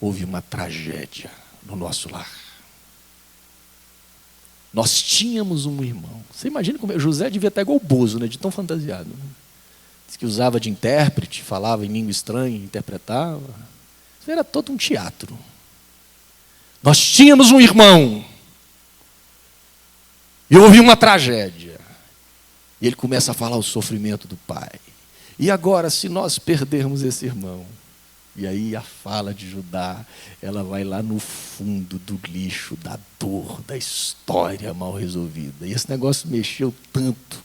[SPEAKER 1] houve uma tragédia no nosso lar. Nós tínhamos um irmão. Você imagina como José devia estar igual o Bozo, né, de tão fantasiado. Né? Diz que usava de intérprete, falava em língua estranha, interpretava. Isso era todo um teatro. Nós tínhamos um irmão. E houve uma tragédia. E ele começa a falar o sofrimento do pai. E agora, se nós perdermos esse irmão? E aí a fala de Judá, ela vai lá no fundo do lixo, da dor, da história mal resolvida. E esse negócio mexeu tanto.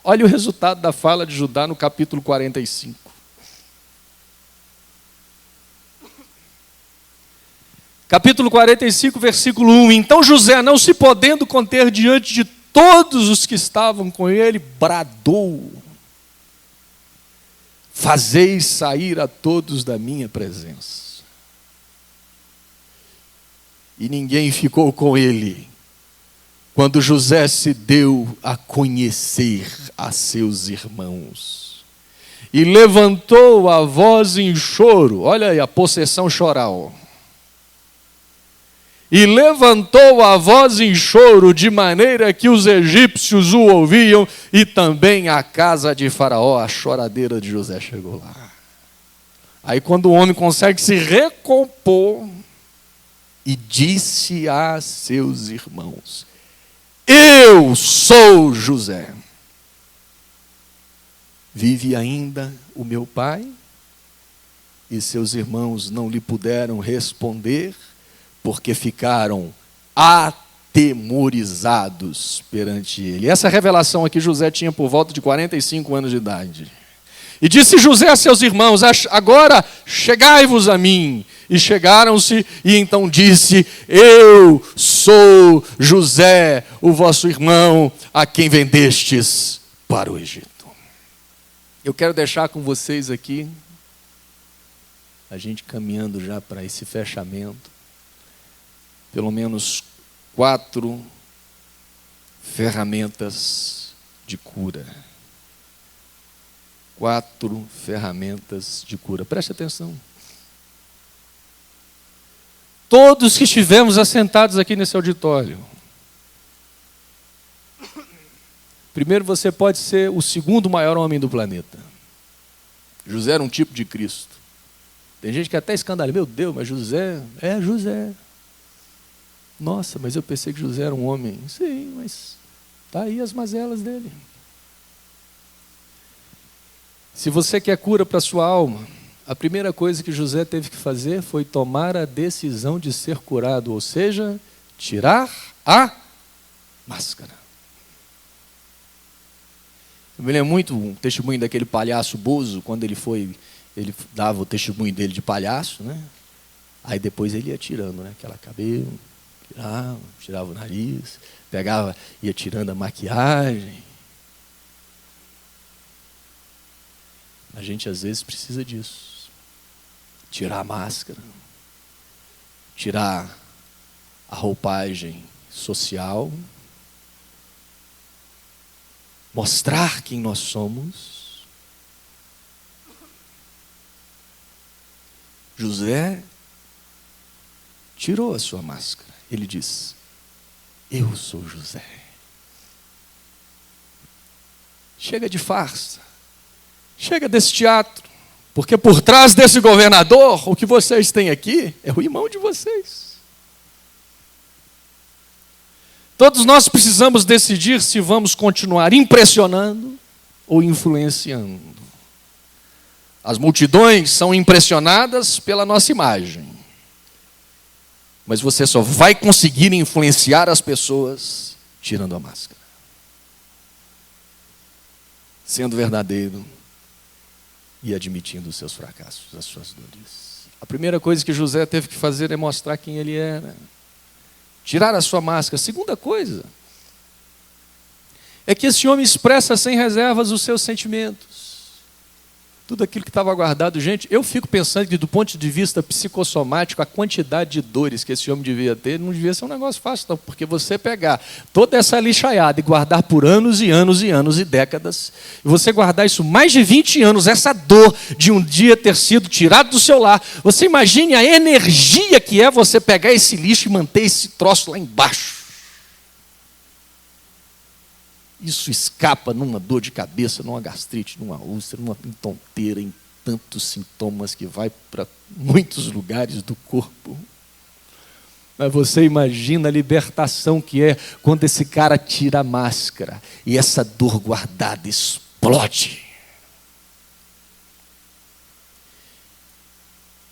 [SPEAKER 1] Olha o resultado da fala de Judá no capítulo 45. Capítulo 45, versículo 1. Então José, não se podendo conter diante de todos os que estavam com ele, bradou: fazeis sair a todos da minha presença. E ninguém ficou com ele, quando José se deu a conhecer a seus irmãos. E levantou a voz em choro, olha aí a possessão choral. E levantou a voz em choro, de maneira que os egípcios o ouviam, e também a casa de Faraó. A choradeira de José chegou lá. Aí quando o homem consegue se recompor, e disse a seus irmãos: eu sou José. Vive ainda o meu pai? E seus irmãos não lhe puderam responder, porque ficaram atemorizados perante ele. Essa revelação aqui José tinha por volta de 45 anos de idade. E disse José a seus irmãos: agora chegai-vos a mim. E chegaram-se, e então disse: eu sou José, o vosso irmão, a quem vendestes para o Egito. Eu quero deixar com vocês aqui, a gente caminhando já para esse fechamento, pelo menos 4 ferramentas de cura. 4 ferramentas de cura. Preste atenção. Todos que estivemos assentados aqui nesse auditório. Primeiro, você pode ser o segundo maior homem do planeta. José era um tipo de Cristo. Tem gente que até escandaliza. Meu Deus, mas José... É, José. Nossa, mas eu pensei que José era um homem. Sim, mas está aí as mazelas dele. Se você quer cura para a sua alma, a primeira coisa que José teve que fazer foi tomar a decisão de ser curado, ou seja, tirar a máscara. Eu me lembro muito um testemunho daquele palhaço Bozo, quando ele dava o testemunho dele de palhaço, né? Aí depois ele ia tirando, né? Aquela cabelo, tirava o nariz, pegava, ia tirando a maquiagem. A gente às vezes precisa disso. Tirar a máscara, tirar a roupagem social, mostrar quem nós somos. José tirou a sua máscara. Ele diz: eu sou José. Chega de farsa. Chega desse teatro. Porque por trás desse governador, o que vocês têm aqui é o irmão de vocês. Todos nós precisamos decidir se vamos continuar impressionando ou influenciando. As multidões são impressionadas pela nossa imagem. Mas você só vai conseguir influenciar as pessoas tirando a máscara. Sendo verdadeiro e admitindo os seus fracassos, as suas dores. A primeira coisa que José teve que fazer é mostrar quem ele era. Tirar a sua máscara. A segunda coisa é que esse homem expressa sem reservas os seus sentimentos. Tudo aquilo que estava guardado. Gente, eu fico pensando que do ponto de vista psicossomático, a quantidade de dores que esse homem devia ter, não devia ser um negócio fácil, não. Porque você pegar toda essa lixaiada e guardar por anos e anos e anos e décadas, e você guardar isso mais de 20 anos, essa dor de um dia ter sido tirado do seu lar, você imagine a energia que é você pegar esse lixo e manter esse troço lá embaixo. Isso escapa numa dor de cabeça, numa gastrite, numa úlcera, numa tonteira, em tantos sintomas que vai para muitos lugares do corpo. Mas você imagina a libertação que é quando esse cara tira a máscara e essa dor guardada explode.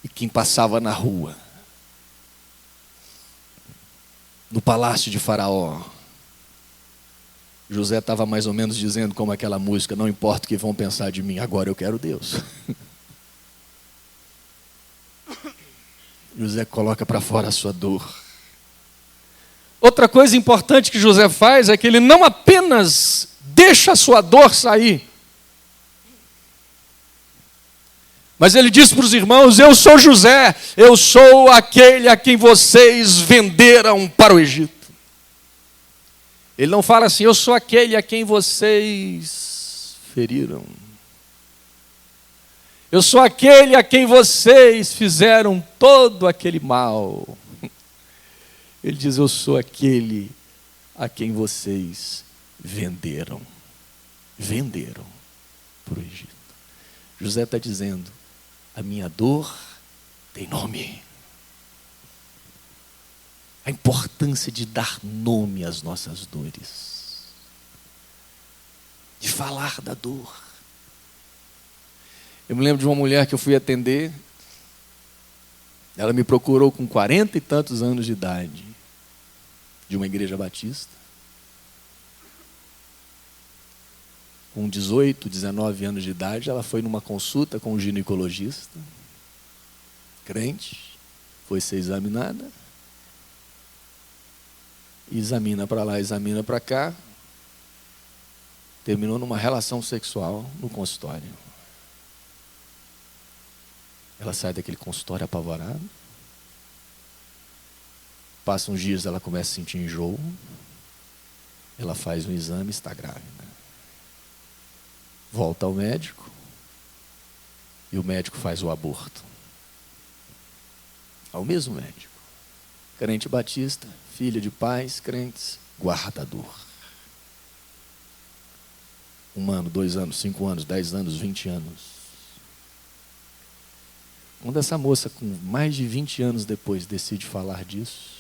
[SPEAKER 1] E quem passava na rua, no palácio de Faraó, José estava mais ou menos dizendo como aquela música: não importa o que vão pensar de mim, agora eu quero Deus. José coloca para fora a sua dor. Outra coisa importante que José faz é que ele não apenas deixa a sua dor sair, mas ele diz para os irmãos: eu sou José, eu sou aquele a quem vocês venderam para o Egito. Ele não fala assim: eu sou aquele a quem vocês feriram. Eu sou aquele a quem vocês fizeram todo aquele mal. Ele diz: eu sou aquele a quem vocês venderam. Venderam para o Egito. José está dizendo: a minha dor tem nome. A importância de dar nome às nossas dores. De falar da dor. Eu me lembro de uma mulher que eu fui atender. Ela me procurou com 40 e tantos anos de idade. De uma igreja batista. Com 18, 19 anos de idade, ela foi numa consulta com um ginecologista. Crente. Foi ser examinada. Examina para lá, examina para cá. Terminou numa relação sexual no consultório. Ela sai daquele consultório apavorada. Passam uns dias, ela começa a sentir enjoo. ela faz um exame e está grávida. Volta ao médico e o médico faz o aborto. Ao mesmo médico. Crente batista, filha de pais crentes, guardador. 1 ano, 2 anos, 5 anos, 10 anos, 20 anos. Quando essa moça, com mais de 20 anos depois, decide falar disso,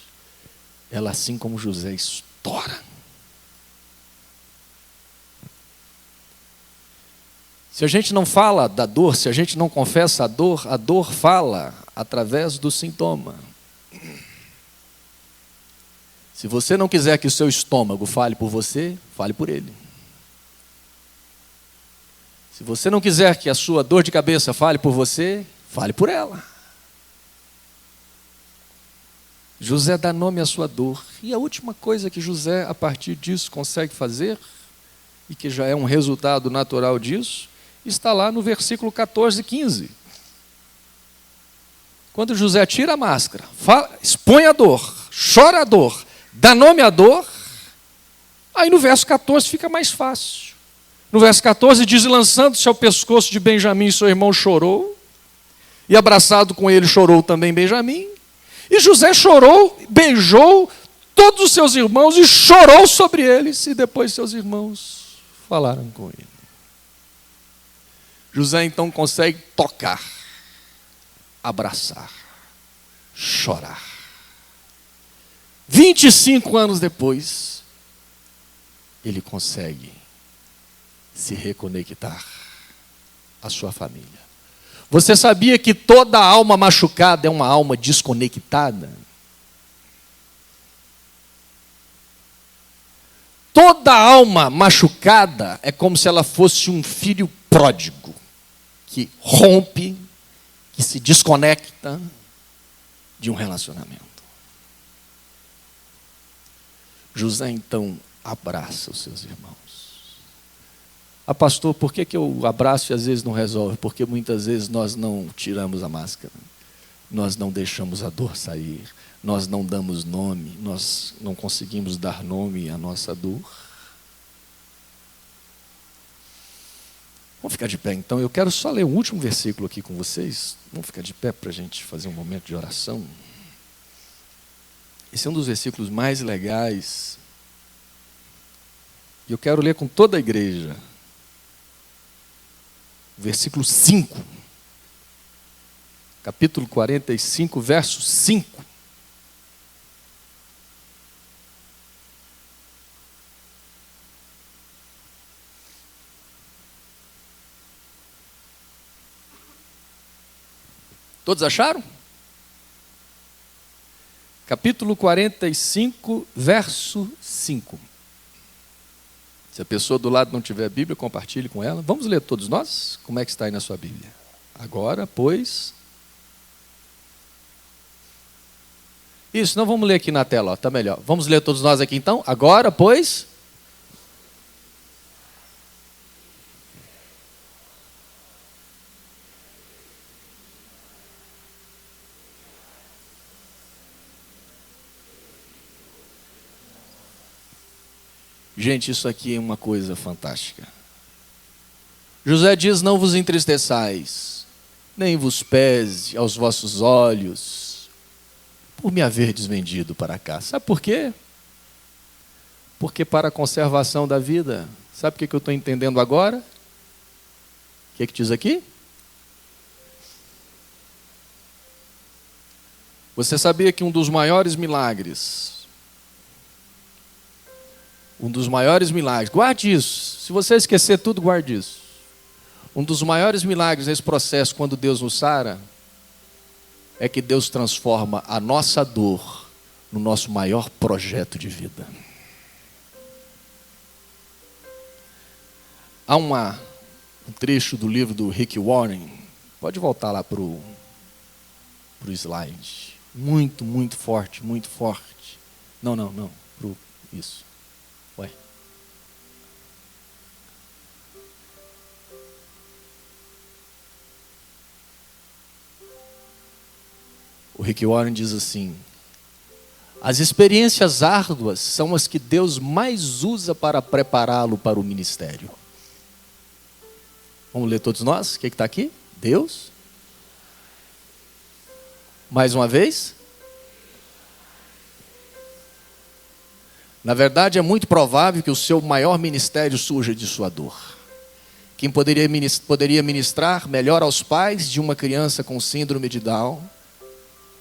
[SPEAKER 1] ela, assim como José, estoura. Se a gente não fala da dor, se a gente não confessa a dor fala através do sintoma. Se você não quiser que o seu estômago fale por você, fale por ele. Se você não quiser que a sua dor de cabeça fale por você, fale por ela. José dá nome à sua dor. E a última coisa que José, a partir disso, consegue fazer, e que já é um resultado natural disso, está lá no versículo 14 e 15. Quando José tira a máscara, expõe a dor, chora a dor, dá nome à dor, aí no verso 14 fica mais fácil. No verso 14 diz: lançando-se ao pescoço de Benjamim, seu irmão chorou, e abraçado com ele chorou também Benjamim, e José chorou, beijou todos os seus irmãos e chorou sobre eles, e depois seus irmãos falaram com ele. José então consegue tocar, abraçar, chorar. 25 anos depois, ele consegue se reconectar à sua família. Você sabia que toda alma machucada é uma alma desconectada? Toda alma machucada é como se ela fosse um filho pródigo, que rompe, que se desconecta de um relacionamento. José então abraça os seus irmãos. Ah, pastor, por que eu abraço e às vezes não resolve? Porque muitas vezes nós não tiramos a máscara, nós não deixamos a dor sair, nós não damos nome, nós não conseguimos dar nome à nossa dor. Vamos ficar de pé então, eu quero só ler o último versículo aqui com vocês. Vamos ficar de pé para a gente fazer um momento de oração. Esse é um dos versículos mais legais. E eu quero ler com toda a igreja. Versículo 5. Capítulo 45, verso 5. Todos acharam? Capítulo 45, verso 5. Se a pessoa do lado não tiver a Bíblia, compartilhe com ela. Vamos ler todos nós? Como é que está aí na sua Bíblia? Agora, pois... Isso, não vamos ler aqui na tela, está melhor. Vamos ler todos nós aqui então? Agora, pois... Gente, isso aqui é uma coisa fantástica. José diz: não vos entristeçais, nem vos pese aos vossos olhos, por me haverdes vendido para cá. Sabe por quê? Porque para a conservação da vida. Sabe o que eu estou entendendo agora? O que diz aqui? Você sabia que um dos maiores milagres, guarde isso, se você esquecer tudo, guarde isso. Um dos maiores milagres nesse processo, quando Deus nos sara, é que Deus transforma a nossa dor no nosso maior projeto de vida. Há um trecho do livro do Rick Warren, pode voltar lá para o slide, muito, muito forte, muito forte. Não, isso. Ué. O Rick Warren diz assim: As experiências árduas são as que Deus mais usa para prepará-lo para o ministério. Vamos ler todos nós? O que está aqui? Deus. Mais uma vez. Na verdade, é muito provável que o seu maior ministério surja de sua dor. Quem poderia ministrar melhor aos pais de uma criança com síndrome de Down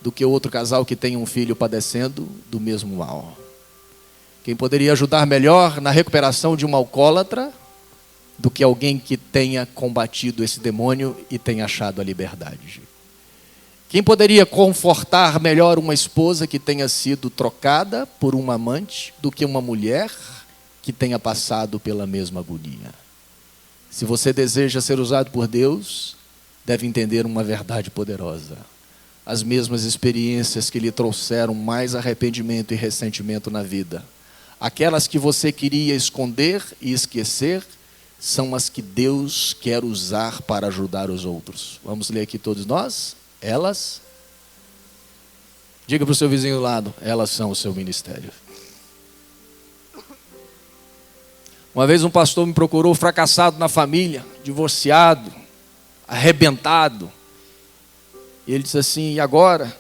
[SPEAKER 1] do que outro casal que tem um filho padecendo do mesmo mal? Quem poderia ajudar melhor na recuperação de uma alcoólatra do que alguém que tenha combatido esse demônio e tenha achado a liberdade? Quem poderia confortar melhor uma esposa que tenha sido trocada por uma amante do que uma mulher que tenha passado pela mesma agonia? Se você deseja ser usado por Deus, deve entender uma verdade poderosa. As mesmas experiências que lhe trouxeram mais arrependimento e ressentimento na vida, aquelas que você queria esconder e esquecer, são as que Deus quer usar para ajudar os outros. Vamos ler aqui todos nós? Elas, diga para o seu vizinho do lado, elas são o seu ministério. Uma vez um pastor me procurou fracassado na família, divorciado, arrebentado. E ele disse assim: e agora?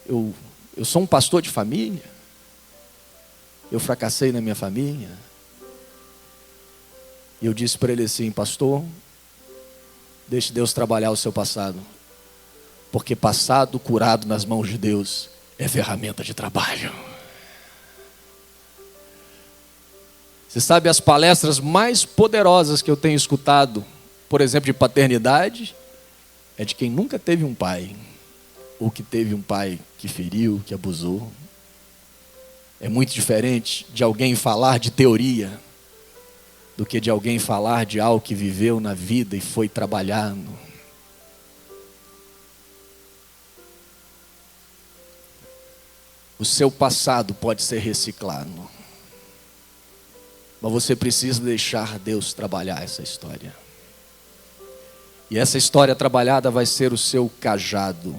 [SPEAKER 1] Eu sou um pastor de família? Eu fracassei na minha família? E eu disse para ele assim: pastor, deixe Deus trabalhar o seu passado. Porque passado curado nas mãos de Deus é ferramenta de trabalho. Você sabe, as palestras mais poderosas que eu tenho escutado, por exemplo, de paternidade, é de quem nunca teve um pai, ou que teve um pai que feriu, que abusou. É muito diferente de alguém falar de teoria, do que de alguém falar de algo que viveu na vida e foi trabalhando. O seu passado pode ser reciclado, mas você precisa deixar Deus trabalhar essa história. E essa história trabalhada vai ser o seu cajado.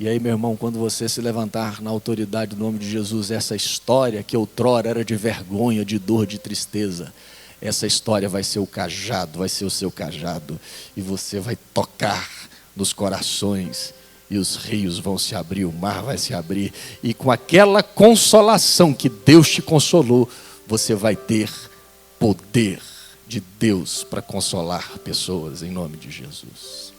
[SPEAKER 1] E aí, meu irmão, quando você se levantar na autoridade do nome de Jesus, essa história que outrora era de vergonha, de dor, de tristeza, essa história vai ser o cajado, vai ser o seu cajado. E você vai tocar nos corações, e os rios vão se abrir, o mar vai se abrir. E com aquela consolação que Deus te consolou, você vai ter poder de Deus para consolar pessoas, em nome de Jesus.